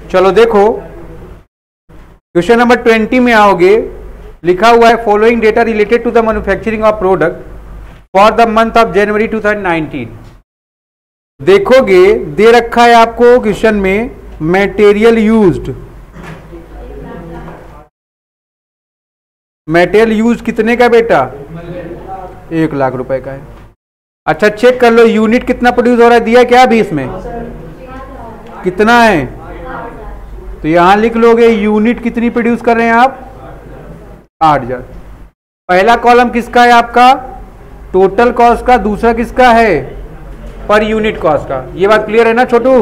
चलो देखो question number 20 में आओगे, लिखा हुआ है following data related to the manufacturing of product for the month of January 2019। देखोगे दे रखा है आपको क्वेश्चन में मटेरियल यूज्ड, मटेरियल यूज कितने का बेटा, 1 लाख रुपए का है। अच्छा चेक कर लो यूनिट कितना प्रोड्यूस हो रहा है, दिया क्या अभी इसमें कितना है, तो यहां लिख लोगे यूनिट कितनी प्रोड्यूस कर रहे हैं आप, 8000। पहला कॉलम किसका है आपका, टोटल कॉस्ट का, दूसरा किसका है, पर यूनिट कॉस्ट का। ये बात क्लियर है ना छोटू,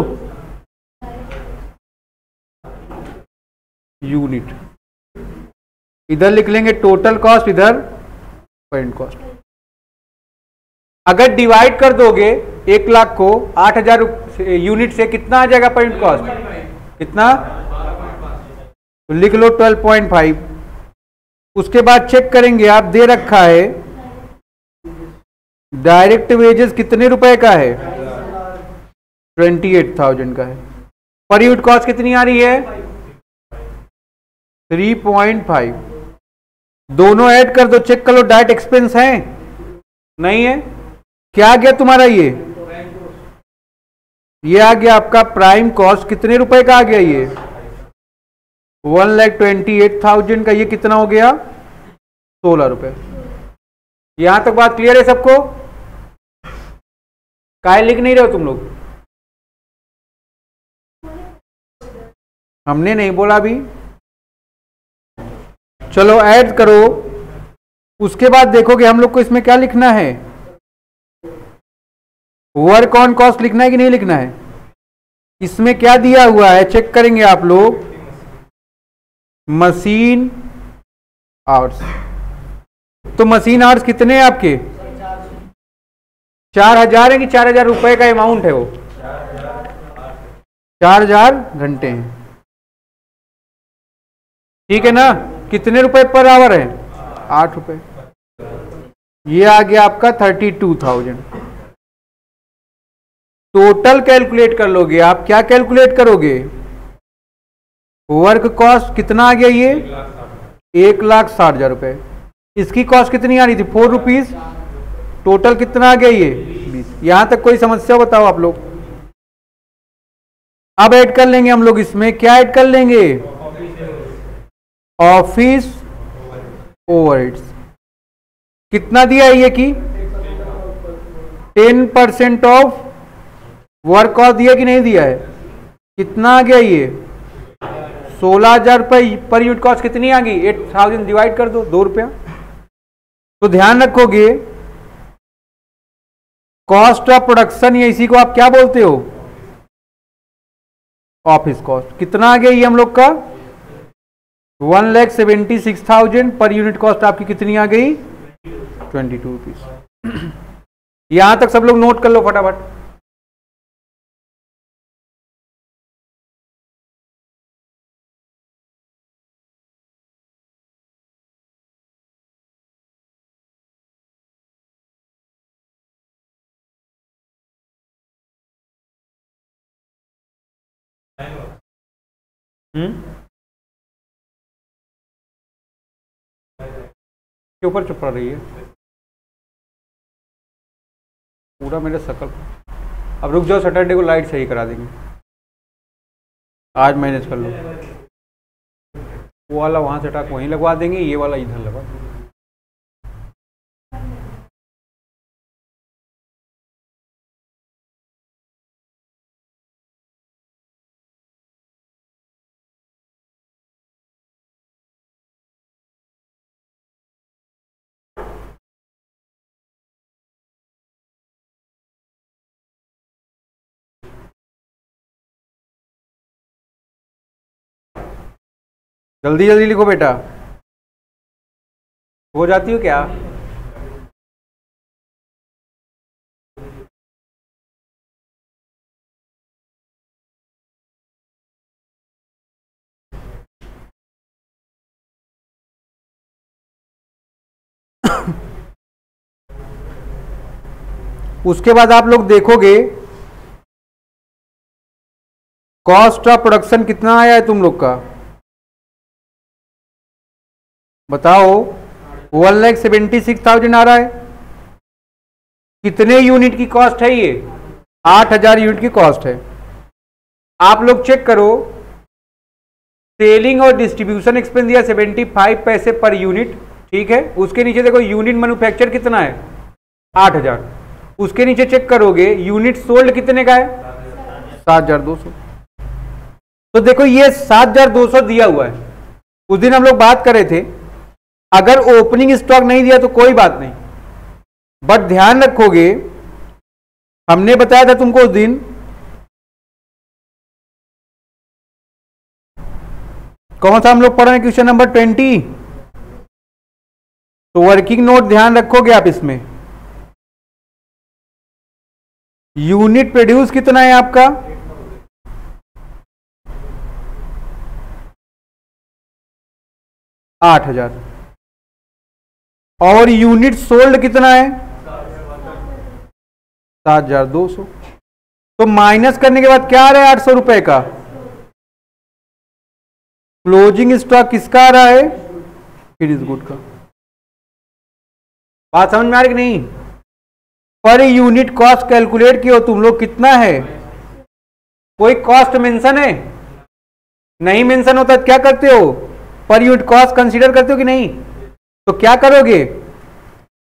यूनिट इधर लिख लेंगे टोटल कॉस्ट, इधर पॉइंट कॉस्ट। अगर डिवाइड कर दोगे 1 लाख को 8000 यूनिट से, कितना आ जाएगा पॉइंट कॉस्ट, कितना, तो लिख लो 12.5। उसके बाद चेक करेंगे आप, दे रखा है डायरेक्ट वेजेस कितने रुपए का है, 28,000 का है। पर यूनिट कॉस्ट कितनी आ रही है, 3.5। दोनों ऐड कर दो, चेक कर लो डायरेक्ट एक्सपेंस है नहीं है, क्या आ गया तुम्हारा, ये आ गया आपका प्राइम कॉस्ट, कितने रुपए का आ गया, ये 1,28,000 का। ये कितना हो गया, 16 रुपए। यहां तक बात क्लियर है सबको, काहे लिख नहीं रहे हो तुम लोग, हमने नहीं बोला अभी। चलो ऐड करो, उसके बाद देखोगे हम लोग को इसमें क्या लिखना है, वर्क ऑन कॉस्ट लिखना है कि नहीं लिखना है। इसमें क्या दिया हुआ है चेक करेंगे आप लोग, मशीन आवर्स। तो मशीन आवर्स कितने हैं आपके, 4000 है कि 4000 रुपए का अमाउंट है, वो 4000 घंटे हैं, ठीक है ना। कितने रुपए पर आवर है, 8 रुपए। ये आ गया आपका 32,000। टोटल कैलकुलेट कर लोगे आप, क्या कैलकुलेट करोगे, वर्क कॉस्ट कितना आ गया, ये 1,60,000 रुपए। इसकी कॉस्ट कितनी आ रही थी, 4 रुपीज। टोटल कितना आ गया, ये 20। यहां तक कोई समस्या बताओ आप लोग। अब ऐड कर लेंगे हम लोग इसमें, क्या ऐड कर लेंगे, ऑफिस ओवरहेड्स। कितना दिया है ये की 10% ऑफ वर्क कॉस्ट दिया कि नहीं दिया है, कितना आ गया, ये 16,000 रुपए पर यूनिट कॉस्ट कितनी आ गई, 8,000 डिवाइड कर दो, 2 रुपया। तो ध्यान रखोगे कॉस्ट ऑफ प्रोडक्शन, या इसी को आप क्या बोलते हो, ऑफिस कॉस्ट। कितना आ गया ये हम लोग का, 1,76,000। पर यूनिट कॉस्ट आपकी कितनी आ गई, 22 रुपीज। यहां तक सब लोग नोट कर लो फटाफट। के ऊपर चुप रही है पूरा मेरे शकल। अब रुक जाओ, सैटरडे को लाइट सही करा देंगे, आज मैनेज कर लो। वो वाला वहां से टाक वहीं लगवा देंगे, ये वाला इधर लगा देंगे। जल्दी जल्दी लिखो बेटा, हो जाती हो क्या। उसके बाद आप लोग देखोगे कॉस्ट ऑफ प्रोडक्शन कितना आया है तुम लोग का, बताओ। 1,76,000 आ रहा है। कितने यूनिट की कॉस्ट है ये, 8,000 यूनिट की कॉस्ट है। आप लोग चेक करो, सेलिंग और डिस्ट्रीब्यूशन एक्सपेंस दिया 75 पैसे पर यूनिट, ठीक है। उसके नीचे देखो यूनिट मैन्युफैक्चर कितना है, 8,000। उसके नीचे चेक करोगे यूनिट सोल्ड कितने का है, 7,200। तो देखो ये 7,200 दिया हुआ है। उस दिन हम लोग बात कर रहे थे, अगर ओपनिंग स्टॉक नहीं दिया तो कोई बात नहीं, बट ध्यान रखोगे, हमने बताया था तुमको उस दिन, कौन सा हम लोग पढ़ रहे हैं, क्वेश्चन नंबर 20। तो वर्किंग नोट ध्यान रखोगे आप इसमें। यूनिट प्रोड्यूस कितना है आपका, 8,000, और यूनिट सोल्ड कितना है, 7,200। तो माइनस करने के बाद क्या आ रहा है, 800 रुपए का। क्लोजिंग स्टॉक किसका आ रहा है, फिनिश गुड का। बात समझ में आ रही कि नहीं। पर यूनिट कॉस्ट कैलकुलेट किया तुम लोग, कितना है, कोई कॉस्ट मेंशन है, नहीं मेंशन होता तो क्या करते हो, पर यूनिट कॉस्ट कंसीडर करते हो कि नहीं। तो क्या करोगे,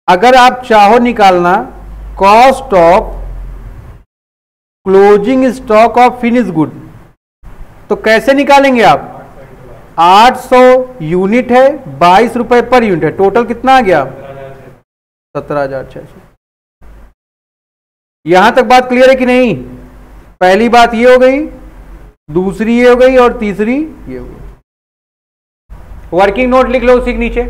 अगर आप चाहो निकालना cost of closing stock of finish good, तो कैसे निकालेंगे आप, 800 यूनिट है, 22 रुपए पर यूनिट है, टोटल कितना आ गया, 17,600। यहां तक बात क्लियर है कि नहीं। पहली बात ये हो गई, दूसरी ये हो गई, और तीसरी ये हो गई। वर्किंग नोट लिख लो उसी के नीचे।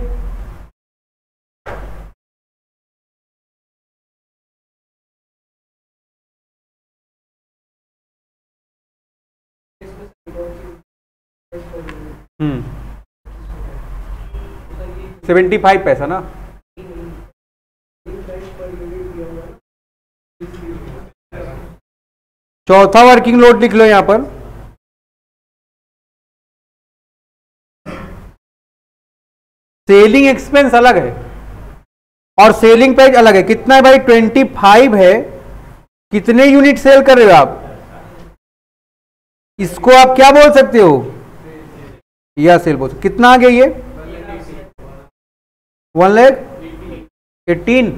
हम्म, 75 पैसा ना। चौथा वर्किंग लोड लिख लो यहां पर, सेलिंग एक्सपेंस अलग है और सेलिंग प्राइस अलग है। कितना है भाई, 25 है। कितने यूनिट सेल कर रहे हो आप, इसको आप क्या बोल सकते हो, या सेल बोल सकते। कितना आ गया ये, 1,18,000।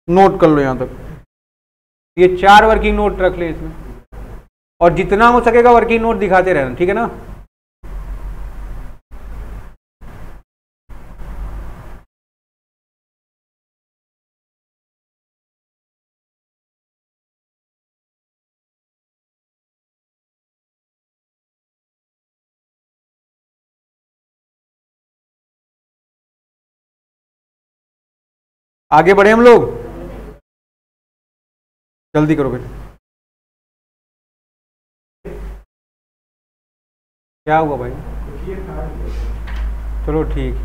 नोट कर लो यहां तक। ये 4 वर्किंग नोट रख ले इसमें, और जितना हो सकेगा वर्किंग नोट दिखाते रहना, ठीक है ना। आगे बढ़े हम लोग, जल्दी करो बेटा। क्या हुआ भाई, चलो ठीक।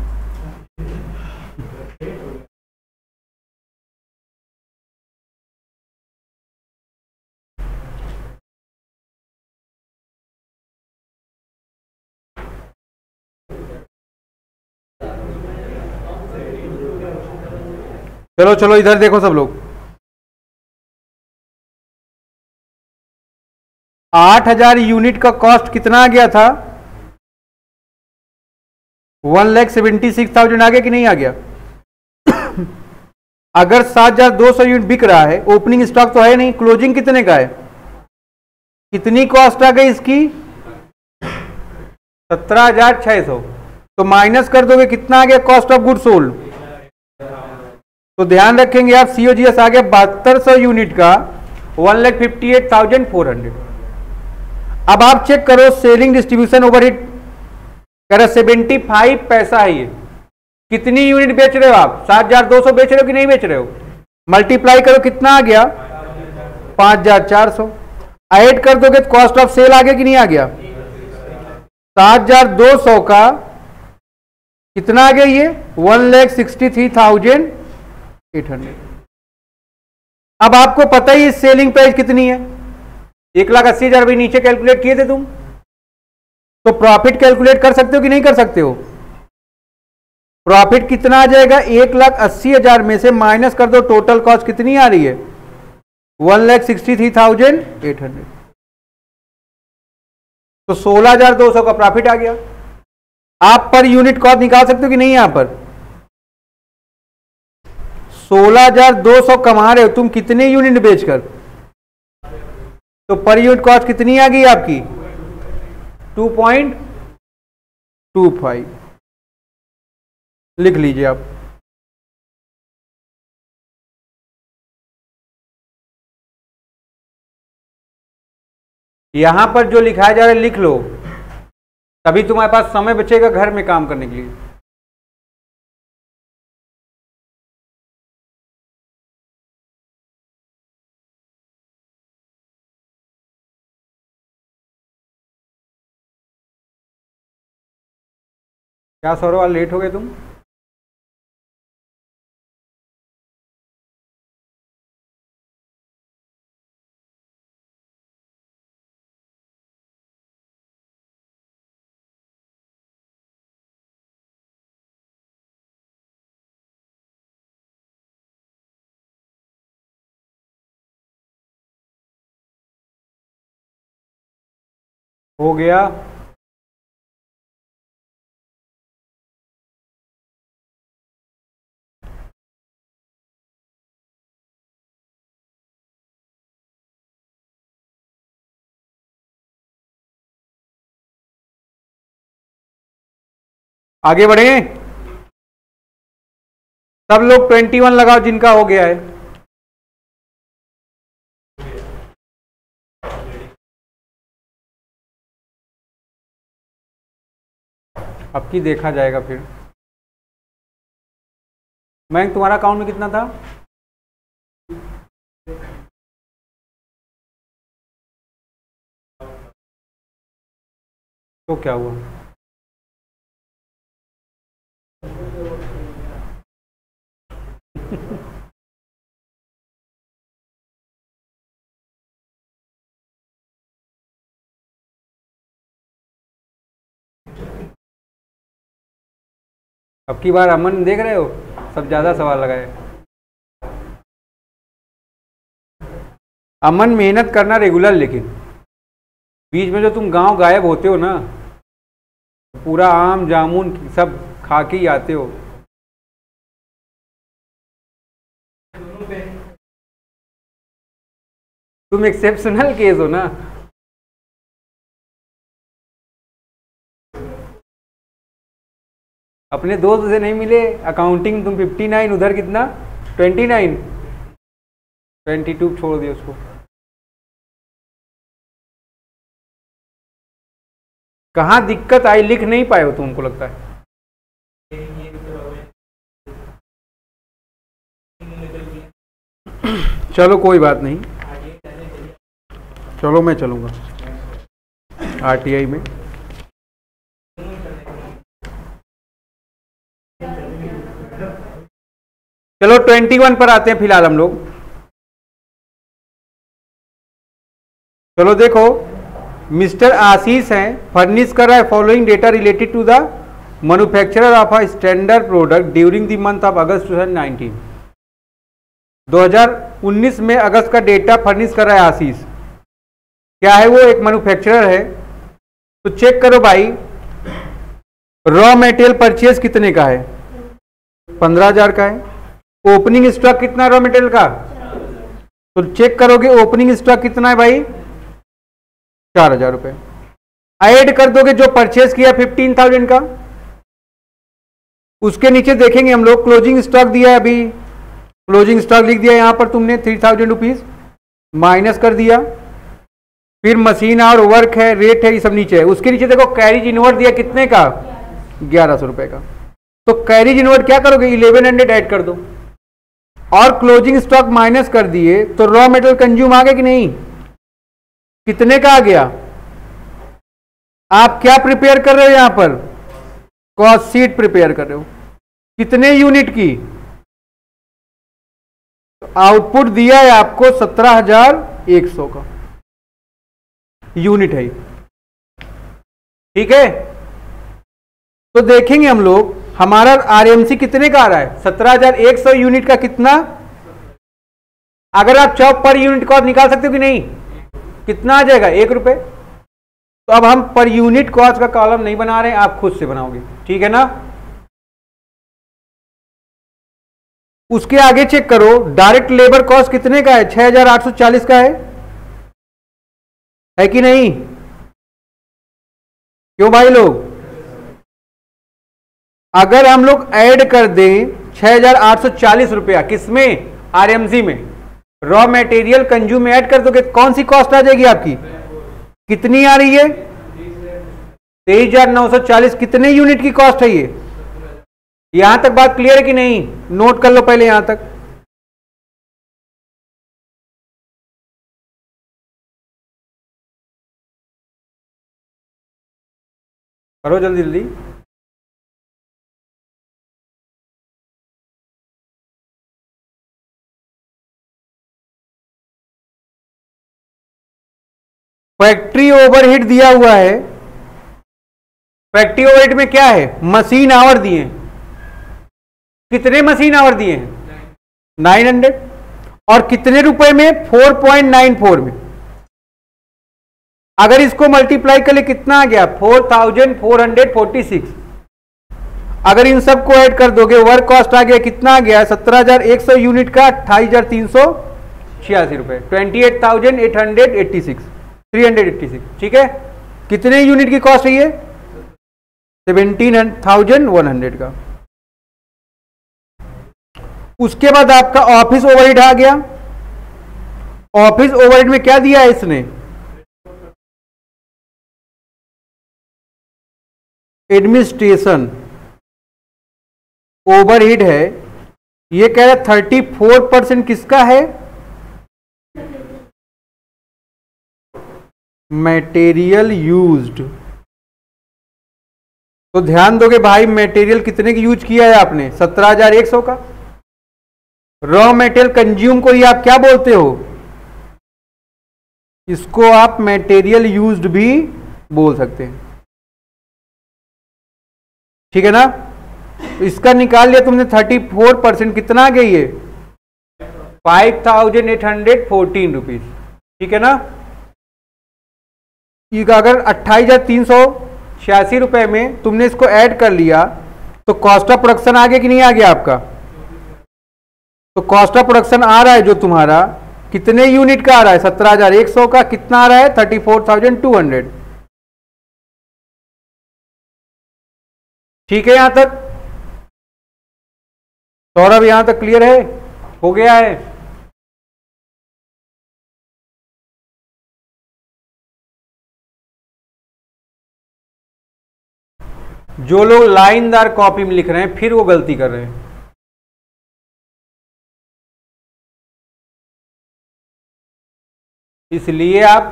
चलो चलो इधर देखो सब लोग, 8,000 यूनिट का कॉस्ट कितना आ गया था, 1,76,000 आ गया कि नहीं आ गया। अगर 7,200 यूनिट बिक रहा है, ओपनिंग स्टॉक तो है नहीं, क्लोजिंग कितने का है, कितनी कॉस्ट आ गई इसकी, 17,600। तो माइनस कर दोगे कितना आ गया, कॉस्ट ऑफ गुड सोल्ड। तो ध्यान रखेंगे आप, सीओजीएस आ गया 7200 यूनिट का, 1,58,400। अब आप चेक करो सेलिंग डिस्ट्रीब्यूशन ओवरहेड, कह रहा 75 पैसा है ये। कितनी यूनिट बेच रहे हो आप, 7,200 बेच रहे हो कि नहीं बेच रहे हो, मल्टीप्लाई करो कितना आ गया, 5,400। ऐड कर दोगे तो कॉस्ट ऑफ सेल आ गया कि नहीं आ गया, 7,200 का कितना आ गया ये, 1,63,800। अब आपको पता ही सेलिंग प्राइस कितनी है, 1,80,000 भी नीचे कैलकुलेट किए थे तुम, तो प्रॉफिट कैलकुलेट कर सकते हो कि नहीं कर सकते हो? प्रॉफिट कितना आ जाएगा? 1,80,000 में से माइनस कर दो, टोटल कॉस्ट कितनी आ रही है? 1,63,800। तो 16,200 का प्रॉफिट आ गया। आप पर यूनिट कॉस्ट निकाल सकते हो कि नहीं? यहां पर 16,200 कमा रहे हो तुम कितने यूनिट बेचकर, तो पर यूनिट कॉस्ट कितनी आ गई आपकी? 2.25। लिख लीजिए आप। यहां पर जो लिखाया जा रहा है लिख लो, तभी तुम्हारे पास समय बचेगा घर में काम करने के लिए। क्या सौरभ, लेट हो गए तुम? हो गया। आगे बढ़े, सब लोग 21 लगाओ जिनका हो गया है। अब की देखा जाएगा फिर। मैं तुम्हारा अकाउंट में कितना था? तो क्या हुआ? अब की बार अमन देख रहे हो, सब ज्यादा सवाल लगाए। अमन मेहनत करना रेगुलर, लेकिन बीच में जो तुम गांव गायब होते हो ना, पूरा आम जामुन सब खा के ही आते हो। तुम एक्सेप्शनल केस हो ना। अपने दोस्त से नहीं मिले, अकाउंटिंग तुम 59, उधर कितना 29, 22 छोड़ दिया उसको। कहाँ दिक्कत आई, लिख नहीं पाए हो तुमको लगता है? चलो कोई बात नहीं, चलो मैं चलूंगा आरटीआई में। चलो 21 पर आते हैं फिलहाल हम लोग। चलो देखो, मिस्टर आशीष हैं, फर्निश कर रहा है following data related to the manufacturer of a standard product during the month of August 2019। 2019 में अगस्त का डेटा फर्निश कर रहा है आशीष। क्या है वो? एक मैन्युफैक्चरर है। तो चेक करो भाई, रॉ मटेरियल परचेज कितने का है? 15,000 का है। ओपनिंग स्टॉक कितना रॉ मटेरियल का? तो चेक करोगे ओपनिंग स्टॉक कितना है भाई? 4,000 रुपए। ऐड कर दोगे जो परचेज किया 15,000 का, उसके नीचे देखेंगे हम लोग क्लोजिंग स्टॉक दिया है, अभी क्लोजिंग स्टॉक लिख दिया यहां पर तुमने 3,000 रुपीज, माइनस कर दिया। फिर मशीन और वर्क है, रेट है, ये सब नीचे है। उसके नीचे देखो कैरिज इनवर्ड दिया कितने का? 1,100 रुपए का। तो कैरिज इनवर्ड क्या करोगे? 1100 ऐड कर दो, और क्लोजिंग स्टॉक माइनस कर दिए, तो रॉ मेटेरियल कंज्यूम आ गया कि नहीं? कितने का आ गया? आप क्या प्रिपेयर कर रहे हो यहां पर? कॉस्ट शीट प्रिपेयर कर रहे हो। कितने यूनिट की? आउटपुट दिया है आपको 17,100 का यूनिट है, ठीक है। तो देखेंगे हम लोग हमारा आरएमसी कितने का आ रहा है, 17,100 यूनिट का कितना। अगर आप चाहो पर यूनिट कॉस्ट निकाल सकते हो कि नहीं, कितना आ जाएगा, 1 रुपए। तो अब हम पर यूनिट कॉस्ट का कॉलम नहीं बना रहे हैं, आप खुद से बनाओगे, ठीक है ना। उसके आगे चेक करो, डायरेक्ट लेबर कॉस्ट कितने का है, 6,840 का है कि नहीं, क्यों भाई लोग। अगर हम लोग ऐड कर दें 6,840 रुपया किसमें, आरएमसी में, रॉ मटेरियल कंज्यूम में ऐड कर दोगे, कौन सी कॉस्ट आ जाएगी आपकी, कितनी आ रही है, 23,940। कितने यूनिट की कॉस्ट है ये, यहां तक बात क्लियर है कि नहीं, नोट कर लो पहले यहां तक। करो जल्दी जल्दी। फैक्ट्री ओवरहेड दिया हुआ है, फैक्ट्री ओवरहेड में क्या है, मशीन आवर दिए हैं, कितने मशीन आवर दिए हैं, 900, और कितने रुपए में, 4.94 में। अगर इसको मल्टीप्लाई कर ले कितना आ गया, 4,446। अगर इन सबको ऐड कर दोगे वर्क कॉस्ट आ गया, कितना आ गया, 17,100 यूनिट का 28,386 रुपए, 28,886, 386, ठीक है। कितने यूनिट की कॉस्ट है ये, 17,100 का। उसके बाद आपका ऑफिस ओवरहेड आ गया। ऑफिस ओवरहेड में क्या दिया है इसने, एडमिनिस्ट्रेशन ओवरहेड है, ये कह रहा है 34% किसका है, मटेरियल यूज्ड। तो ध्यान दोगे भाई, मटेरियल कितने की यूज किया है आपने, 17,100 का। रॉ मटेरियल कंज्यूम को ही आप क्या बोलते हो, इसको आप मटेरियल यूज्ड भी बोल सकते हैं, ठीक है ना। तो इसका निकाल लिया तुमने 34%, कितना आ गई है, 5,814 रुपीज, ठीक है ना। अगर 28,386 रुपए में तुमने इसको ऐड कर लिया तो कॉस्ट ऑफ प्रोडक्शन आ गया कि नहीं आ गया आपका। तो कॉस्ट ऑफ प्रोडक्शन आ रहा है जो तुम्हारा, कितने यूनिट का आ रहा है, 17,100 का, कितना आ रहा है, 34,200, ठीक है। यहां तक सौरभ, यहां तक क्लियर है, हो गया है। जो लोग लाइनदार कॉपी में लिख रहे हैं फिर वो गलती कर रहे हैं। इसलिए आप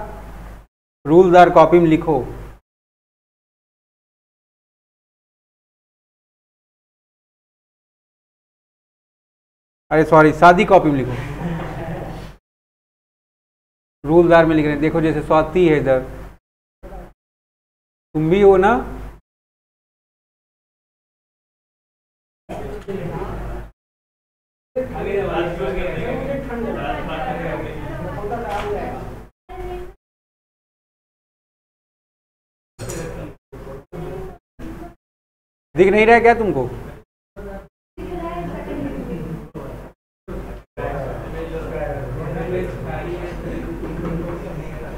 रूलदार कॉपी में लिखो। अरे सॉरी, सादी कॉपी में लिखो, रूलदार में लिख रहे हैं। देखो जैसे स्वाति है इधर, तुम भी हो ना, दिख नहीं रहा क्या तुमको,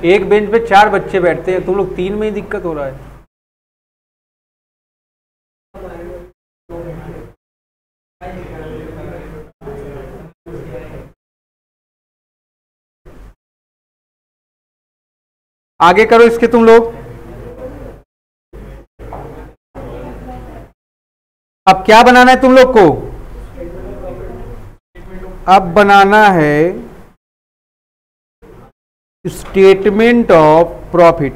एक बेंच पे 4 बच्चे बैठते हैं, तुम लोग 3 में ही दिक्कत हो रहा है। आगे करो इसके तुम लोग। अब क्या बनाना है तुम लोग को, अब बनाना है स्टेटमेंट ऑफ प्रॉफिट।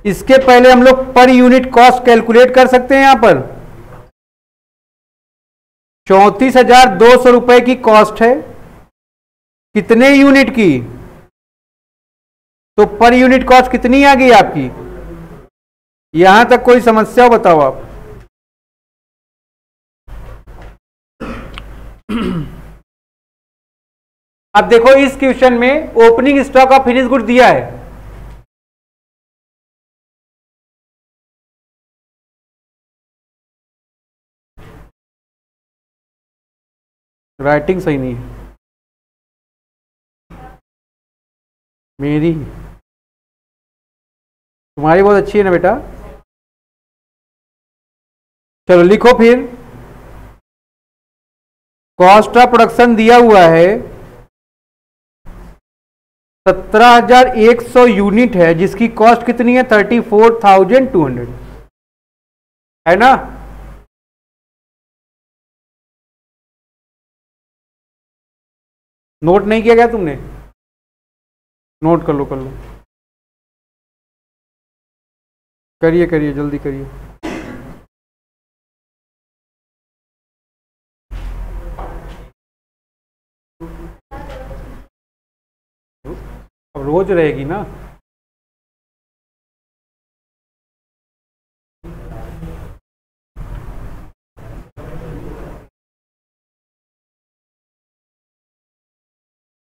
इसके पहले हम लोग पर यूनिट कॉस्ट कैलकुलेट कर सकते हैं। यहां पर 34,200 रुपए की कॉस्ट है, कितने यूनिट की? तो पर यूनिट कॉस्ट कितनी आ गई आपकी? यहां तक कोई समस्या हो बताओ आप। अब देखो इस क्वेश्चन में opening stock of finish good दिया है, राइटिंग सही नहीं है मेरी, तुम्हारी बहुत अच्छी है ना बेटा। चलो लिखो फिर, कॉस्ट ऑफ प्रोडक्शन दिया हुआ है 17,100 यूनिट है, जिसकी कॉस्ट कितनी है? 34,200 है ना। नोट नहीं किया गया तुमने? नोट कर लो कर लो, करिए करिए जल्दी करिए। अब रोज रहेगी ना।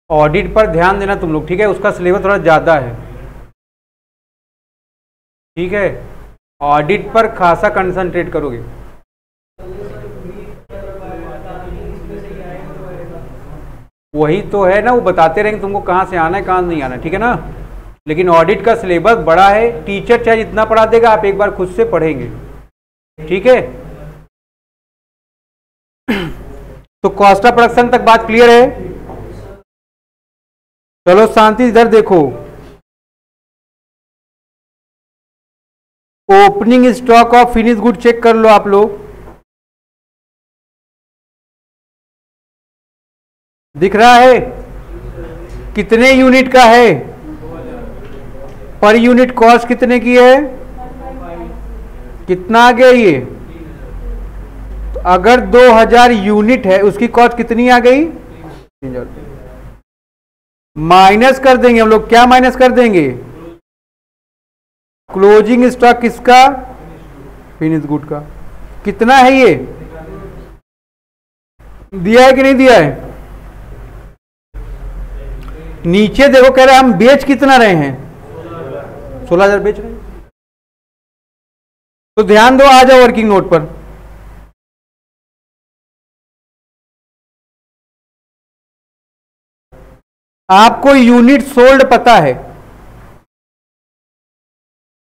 ऑडिट पर ध्यान देना तुम लोग, ठीक है? उसका सिलेबस थोड़ा ज़्यादा है, ठीक है? ऑडिट पर खासा कंसंट्रेट करोगे। वही तो है ना, वो बताते रहेंगे तुमको कहाँ से आना है कहाँ नहीं आना है, ठीक है ना? लेकिन ऑडिट का सिलेबस बड़ा है, टीचर चाहे जितना पढ़ा देगा आप एक बार खुद से पढ़ेंगे, ठीक है? तो कॉस्ट ऑफ प्रोडक्शन तक बात क्लियर है? चलो शांति इधर देखो, opening stock of finish good check कर लो आप लोग। दिख रहा है कितने यूनिट का है? पर यूनिट कॉस्ट कितने की है? कितना आ गया ये? तो अगर 2000 यूनिट है उसकी कॉस्ट कितनी आ गई? 3000। माइनस कर देंगे हम लोग, क्या माइनस कर देंगे? क्लोजिंग स्टॉक किसका? फिनिश गुड का। कितना है ये? दिया है कि नहीं दिया है? नीचे देखो कह रहे हैं हम बेच कितना रहे हैं? 16,000 बेच रहे हैं। तो ध्यान दो, आ जाओ वर्किंग नोट पर। आपको यूनिट सोल्ड पता है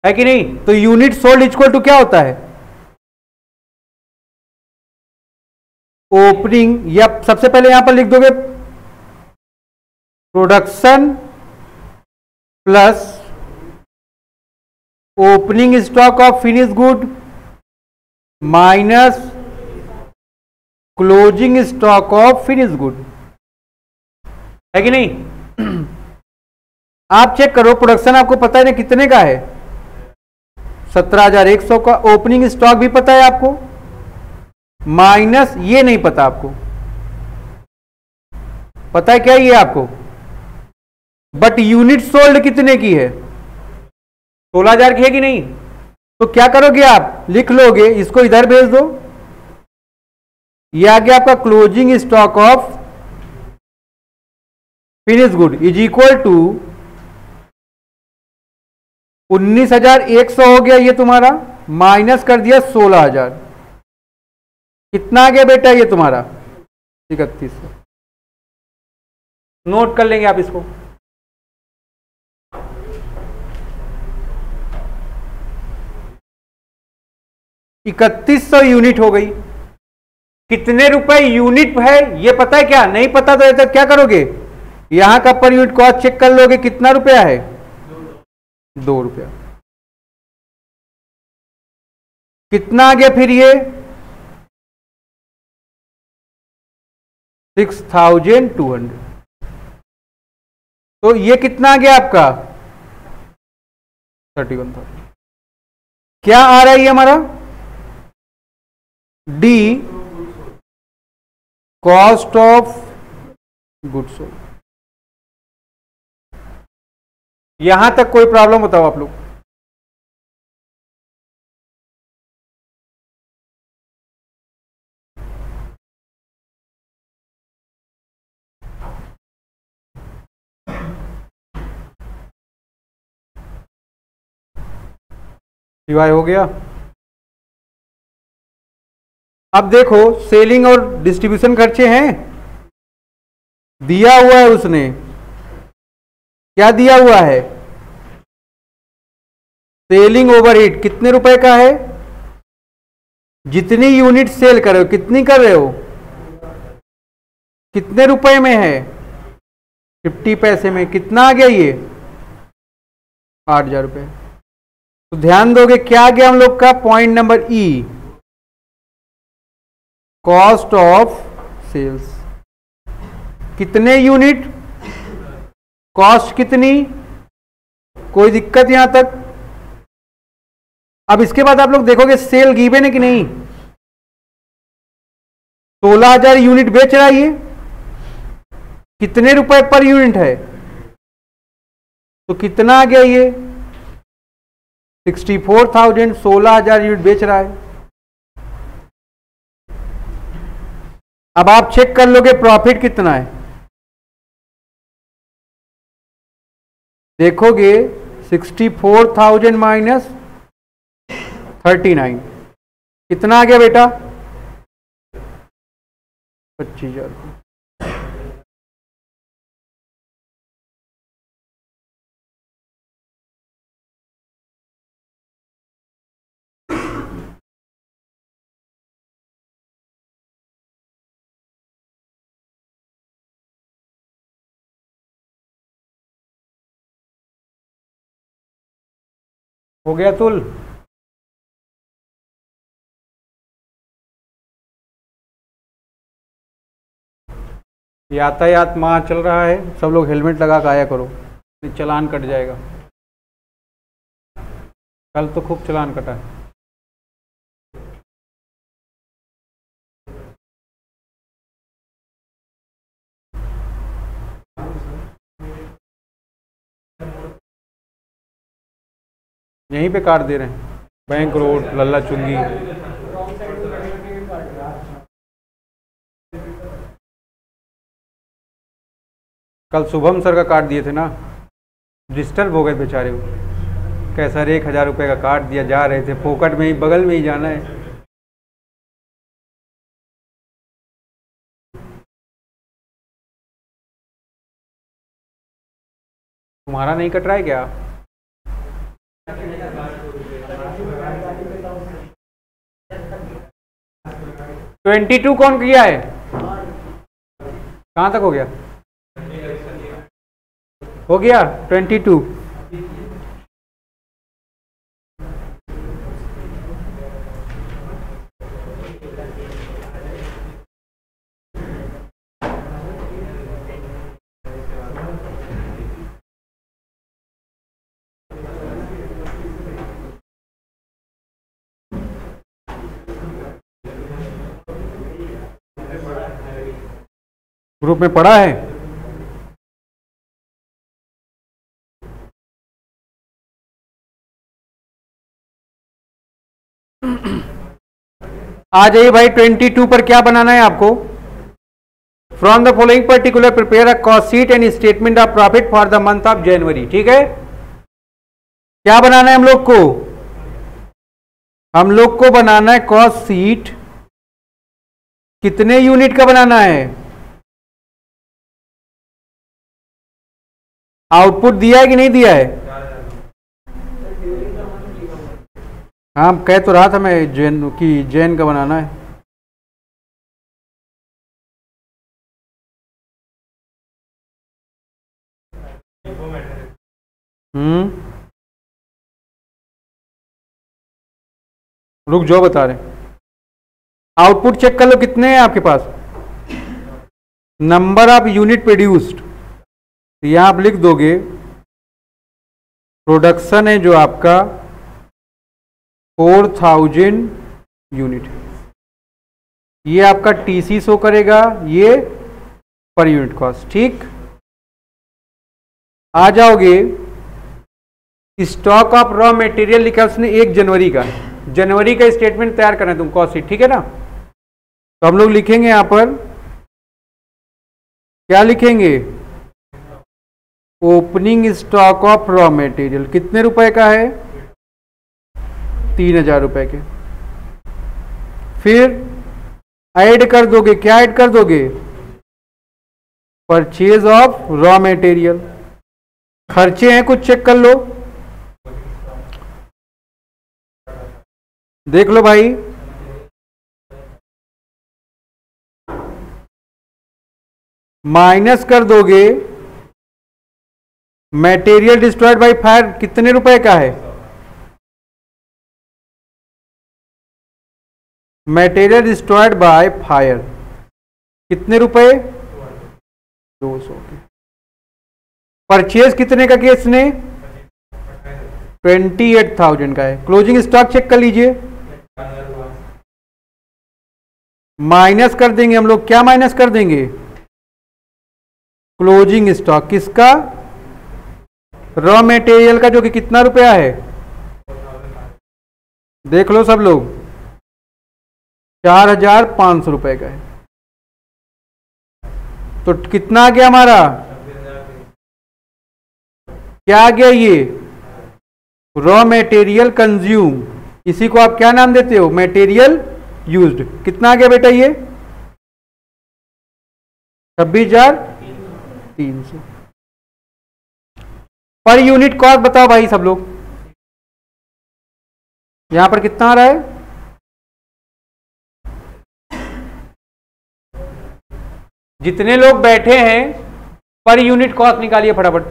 कि नहीं? तो यूनिट सोल्ड इक्वल टू क्या होता है? ओपनिंग, या सबसे पहले यहां पर लिख दोगे production plus opening stock of finish good minus closing stock of finish good, है कि नहीं? आप चेक करो, प्रोडक्शन आपको पता है ना कितने का है? 17,100 का। ओपनिंग स्टॉक भी पता है आपको, माइनस ये नहीं पता आपको। पता है क्या ये आपको? बट यूनिट सोल्ड कितने की है? 16,000 की है कि नहीं? तो क्या करोगे आप? लिख लोगे, इसको इधर भेज दो। ये आ गया आपका closing stock of finish good is equal to 19,100 हो गया ये तुम्हारा, माइनस कर दिया 16,000। कितना आ गया बेटा ये तुम्हारा? 3100। नोट कर लेंगे आप इसको। $3,100 यूनिट हो गई। कितने रुपए यूनिट है ये पता है क्या? नहीं पता तो ऐसा क्या करोगे? यहां का पर यूनिट कॉस्ट चेक कर लोगे, कितना रुपया है? 2 रुपया। कितना आ गया फिर ये? 6,200। तो ये कितना आ गया आपका? 31,000। क्या आ रहा है ये हमारा? D cost of goods sold. यहां तक कोई प्रॉब्लम बताओ आप लोग? सिवाय हो गया। अब देखो सेलिंग और डिस्ट्रीब्यूशन खर्चे हैं, दिया हुआ है उसने, क्या दिया हुआ है? सेलिंग ओवरहेड कितने रुपए का है? जितनी यूनिट सेल कर रहे हो, कितनी कर रहे हो, कितने रुपए में है? 50 पैसे में। कितना आ गया ये? 8,000 रुपये। तो ध्यान दोगे क्या आ गया हम लोग का? Point number E, cost of sales. कितने यूनिट, कॉस्ट कितनी, कोई दिक्कत यहां तक? अब इसके बाद आप लोग देखोगे सेल गिवन है कि नहीं। 16,000 यूनिट बेच रहा है ये, कितने रुपए पर यूनिट है? तो कितना आ गया ये? 64,000। 16,000 यूनिट बेच रहा है। अब आप चेक कर लोगे प्रॉफिट कितना है, देखोगे 64,000 माइनस 39, कितना आ गया बेटा? 25,000। हो गया तुल? यातायात माह चल रहा है, सब लोग हेलमेट लगा के आया करो, चालान कट जाएगा। कल तो खूब चालान कटा है। यहीं पे काट दे रहे हैं, बैंक रोड, लल्ला चुंगी। कल शुभम सर का काट दिए थे ना, डिस्टर्ब हो गए बेचारे। कैसा 1,000 रुपये का काट दिया, जा रहे थे फोकट में ही, बगल में ही जाना है। तुम्हारा नहीं कट रहा है क्या? ट्वेंटी 22 कौन किया है? कहां तक हो गया? हो गया 22। ग्रुप में पढ़ा है? आ जाइए भाई, 22 पर क्या बनाना है आपको? From the following particular prepare a cost sheet and statement of profit for the month of जनवरी। ठीक है, क्या बनाना है हम लोग को? हम लोग को बनाना है कॉस्ट शीट। कितने यूनिट का बनाना है? आउटपुट दिया है कि नहीं दिया है? हाँ, कह तो रहा था मैं जैन की, जैन का बनाना है। रुक जाओ, बता रहे। आउटपुट चेक कर लो कितने हैं आपके पास। नंबर ऑफ यूनिट प्रोड्यूस्ड, यहां आप लिख दोगे प्रोडक्शन है जो आपका 4,000 यूनिट। ये आपका टीसी शो करेगा, ये पर यूनिट कॉस्ट। ठीक, आ जाओगे स्टॉक ऑफ रॉ मटेरियल लिखा उसने 1 जनवरी का, जनवरी का स्टेटमेंट तैयार करना है तुम कॉस्ट शीट, ठीक है ना। तो हम लोग लिखेंगे यहां पर, क्या लिखेंगे, opening stock of raw material कितने रुपए का है, 3000 रुपए के। फिर ऐड कर दोगे, क्या ऐड कर दोगे, परचेज ऑफ रॉ मटेरियल। खर्चे हैं कुछ, चेक कर लो, देख लो भाई। माइनस कर दोगे मटेरियल डिस्ट्रॉयड बाय फायर कितने रुपए का है, मटेरियल डिस्ट्रॉयड बाय फायर कितने रुपए, 200 के। परचेज कितने का केस ने, 28,000 का है। क्लोजिंग स्टॉक चेक कर लीजिए, माइनस कर देंगे हम लोग, क्या माइनस कर देंगे, क्लोजिंग स्टॉक किसका, रॉ मटेरियल का, जो कि कितना रुपया है, देख लो सब लोग, 4500 रुपए का है। तो कितना आ गया हमारा, क्या आ गया, ये रॉ मटेरियल कंज्यूम, इसी को आप क्या नाम देते हो, मटेरियल यूज्ड। कितना आ गया बेटा ये, 26,300। पर यूनिट कॉस्ट बताओ भाई सब लोग, यहां पर कितना आ रहा है, जितने लोग बैठे हैं पर यूनिट कॉस्ट निकालिए फटाफट।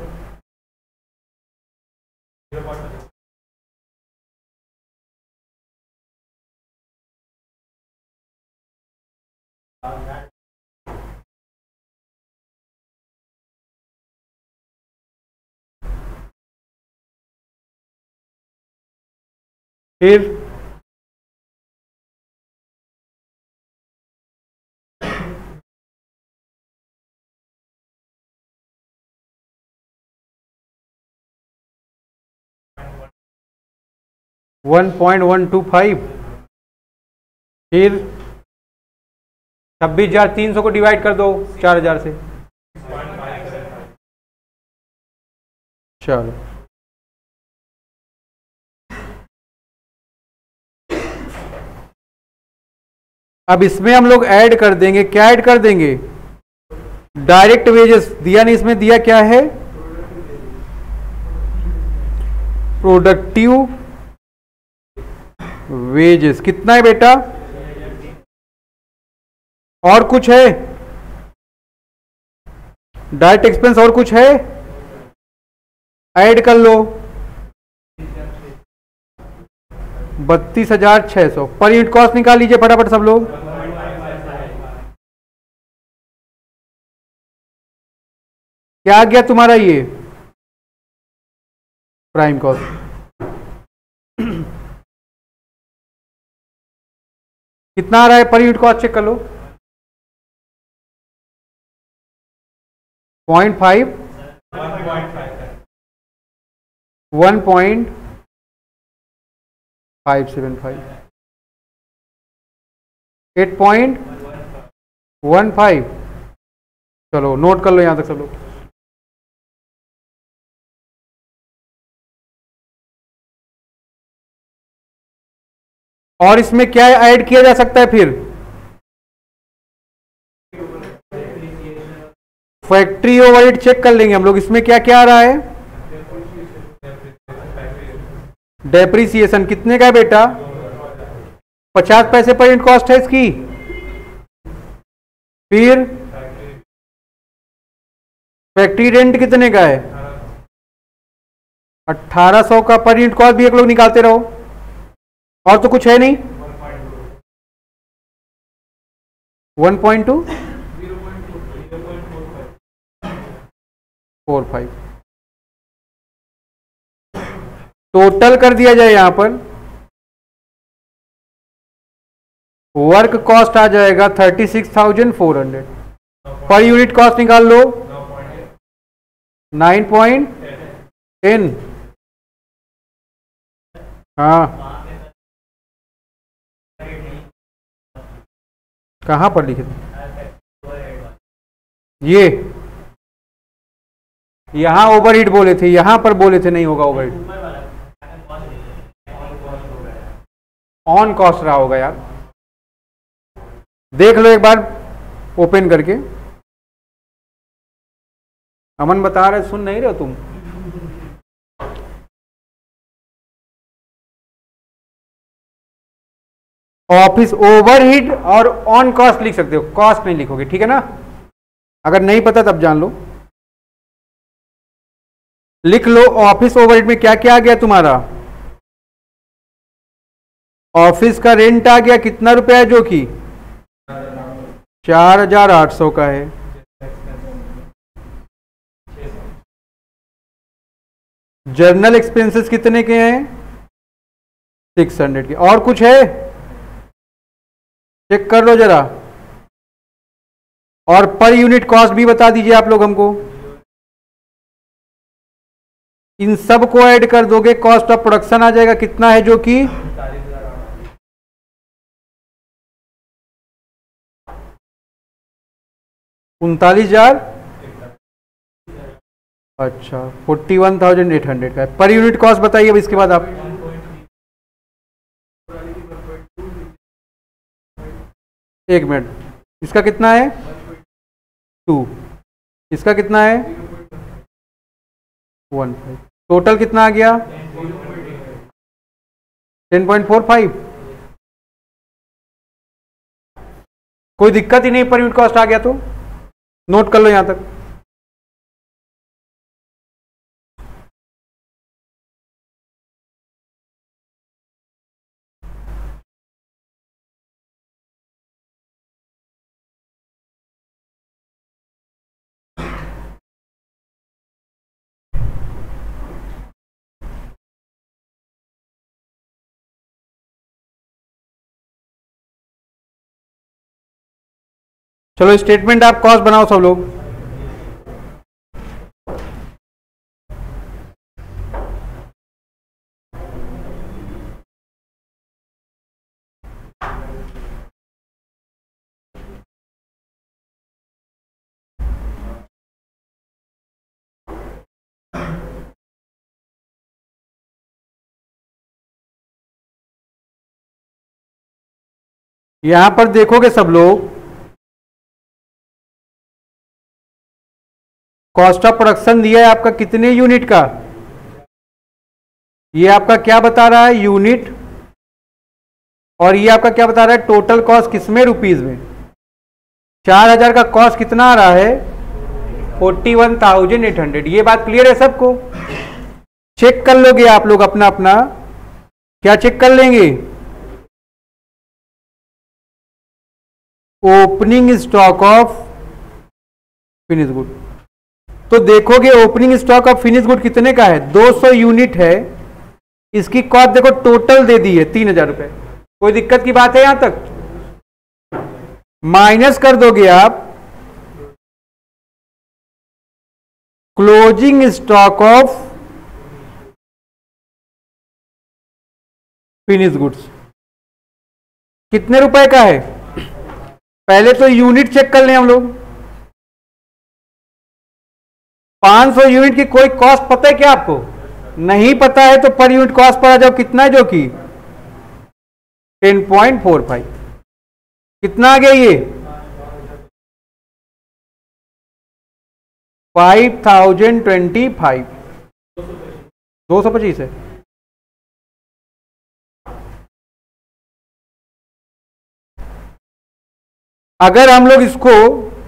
फिर 1.125, फिर 26,300 को डिवाइड कर दो 4,000 से, चलो अब इसमें हम लोग ऐड कर देंगे, क्या ऐड कर देंगे, डायरेक्ट वेजेस दिया नहीं, इसमें दिया क्या है, प्रोडक्टिव वेजेस। कितना है बेटा, और कुछ है, डायरेक्ट एक्सपेंस और कुछ है, ऐड कर लो, 32,600। पर यूनिट कॉस्ट निकाल लीजिए फटाफट सब लोग, क्या आ गया तुम्हारा ये प्राइम कॉस्ट, कितना आ रहा है पर यूनिट कॉस्ट चेक कर लो, 0.5, 1.575, 8.15। चलो नोट कर लो यहां तक सब लोग। और इसमें क्या ऐड किया जा सकता है, फिर फैक्ट्री ओवरहेड चेक कर लेंगे हम लोग, इसमें क्या क्या आ रहा है, डेप्रिसिएशन कितने का है बेटा, 50 पैसे पर यूनिट कॉस्ट है इसकी। फिर फैक्ट्री रेंट कितने का है, 1800 का पर यूनिट कॉस्ट भी एक लोग निकालते रहो, और तो कुछ है नहीं, 1.245 टोटल कर दिया जाए यहां पर, वर्क कॉस्ट आ जाएगा 36,400। पर यूनिट कॉस्ट निकाल लो 9.10। हाँ कहाँ पर लिखे थे ये? यहां ओवरहेड बोले थे, यहां पर बोले थे नहीं होगा ओवरहेड। ऑन कॉस्ट रहा होगा यार, देख लो एक बार ओपन करके। अमन बता रहे, सुन नहीं रहे तुम? ऑफिस ओवरहेड और ऑन कॉस्ट लिख सकते हो, कॉस्ट नहीं लिखोगे, ठीक है ना? अगर नहीं पता तब जान लो। लिख लो ऑफिस ओवरहेड में क्या क्या आ गया तुम्हारा। ऑफिस का रेंट आ गया, कितना रुपया है? जो कि 4,800 का है। जर्नल एक्सपेंसेस कितने के हैं? 600 के। और कुछ है? चेक कर लो जरा। और पर यूनिट कॉस्ट भी बता दीजिए आप लोग हमको। इन सब को ऐड कर दोगे, कॉस्ट ऑफ प्रोडक्शन आ जाएगा कितना है? जो कि 39,000। अच्छा 41,800 का है। पर यूनिट कॉस्ट बताइए अब इसके बाद आप। एक मिनट, इसका कितना है? 2। इसका कितना है? 1। टोटल कितना आ गया? 10.45। कोई दिक्कत ही नहीं, पर यूनिट कॉस्ट आ गया तो नोट कर लो यहां तक। चलो स्टेटमेंट आप कॉस्ट बनाओ सब लोग। यहां पर देखोगे सब लोग, कॉस्ट ऑफ प्रोडक्शन दिया है आपका कितने यूनिट का? ये आपका क्या बता रहा है? यूनिट। और ये आपका क्या बता रहा है? टोटल कॉस्ट किसमें? रुपीज में। 4,000 का कॉस्ट कितना आ रहा है? 41,800। ये बात क्लियर है सबको? चेक कर लोगे आप लोग अपना अपना। क्या चेक कर लेंगे? Opening stock of finish good. तो देखोगे opening stock of finish good कितने का है? 200 यूनिट है। इसकी कॉस्ट देखो टोटल दे दी है 3,000 रुपए। कोई दिक्कत की बात है यहां तक? माइनस कर दोगे आप closing stock of finish goods. कितने रुपए का है? पहले तो यूनिट चेक कर लें हम लोग। 500 यूनिट की कोई कॉस्ट पता है क्या आपको? नहीं पता है तो पर यूनिट कॉस्ट पर आ जाओ। कितना है? जो कि 10.45। कितना आ गया ये? 5,025। 225 है। अगर हम लोग इसको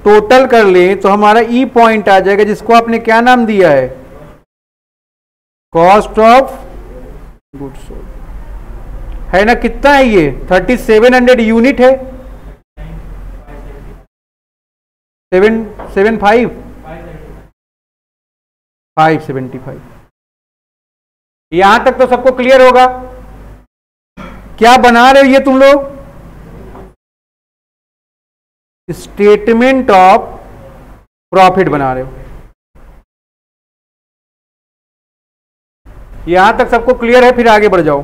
टोटल कर लें तो हमारा ई पॉइंट आ जाएगा, जिसको आपने क्या नाम दिया है? कॉस्ट ऑफ गुड्स सोल्ड है ना? कितना है ये? 3700 यूनिट है। 575। यहां तक तो सबको क्लियर होगा? क्या बना रहे हो ये तुम लोग? स्टेटमेंट ऑफ प्रॉफिट बना रहे हो। यहां तक सबको क्लियर है? फिर आगे बढ़ जाओ।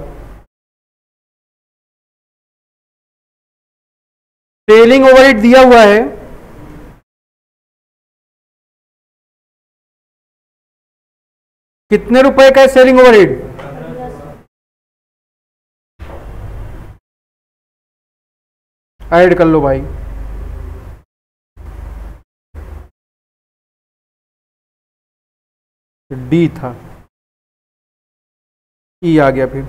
सेलिंग ओवरहेड दिया हुआ है, कितने रुपए का है सेलिंग ओवरहेड? ऐड कर लो भाई। डी था, ई आ गया। फिर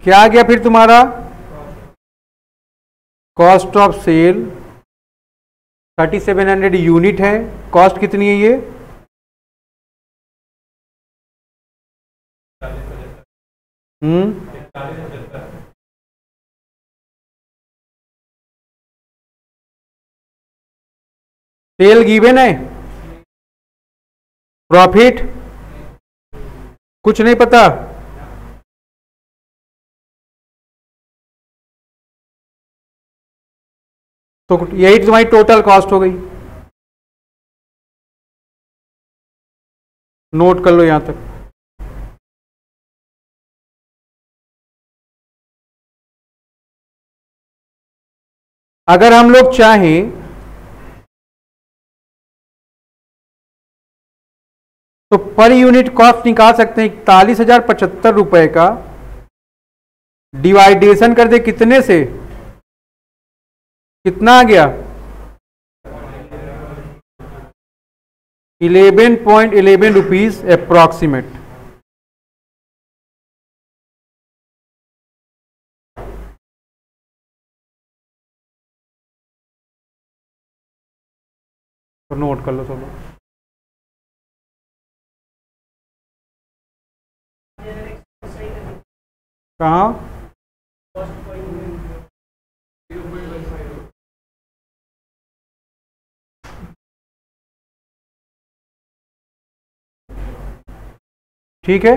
क्या आ गया फिर तुम्हारा? कॉस्ट ऑफ सेल 3700 यूनिट है। कॉस्ट कितनी है ये? सेल गिवन है, प्रॉफिट कुछ नहीं पता। तो यही तुम्हारी टोटल कॉस्ट हो गई। नोट कर लो यहां तक। अगर हम लोग चाहें तो पर यूनिट कॉस्ट निकाल सकते हैं 41,075 रुपए का। डिवाइडेशन कर दे कितने से? कितना आ गया? 11.11 रुपीज अप्रॉक्सीमेट। तो नोट कर लो चलो। कहाँ? ठीक है।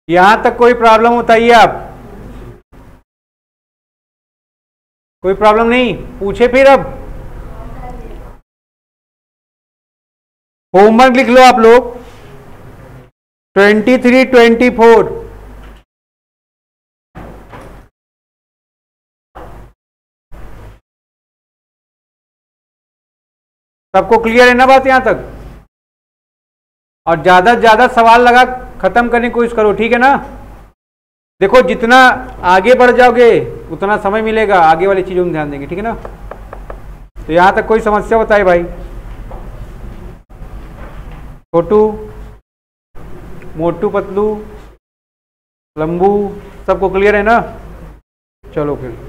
यहां तक कोई प्रॉब्लम बताइए आप? कोई प्रॉब्लम नहीं? पूछे फिर। अब होमवर्क लिख लो आप लोग। 23, 24 सबको क्लियर है ना बात यहां तक? और ज्यादा से ज्यादा सवाल लगा खत्म करने की कोशिश करो, ठीक है ना? देखो जितना आगे बढ़ जाओगे उतना समय मिलेगा, आगे वाली चीजों में ध्यान देंगे, ठीक है ना? तो यहां तक कोई समस्या बताए भाई? छोटू, मोटू, पतलू, लंबू, सबको क्लियर है ना? चलो फिर।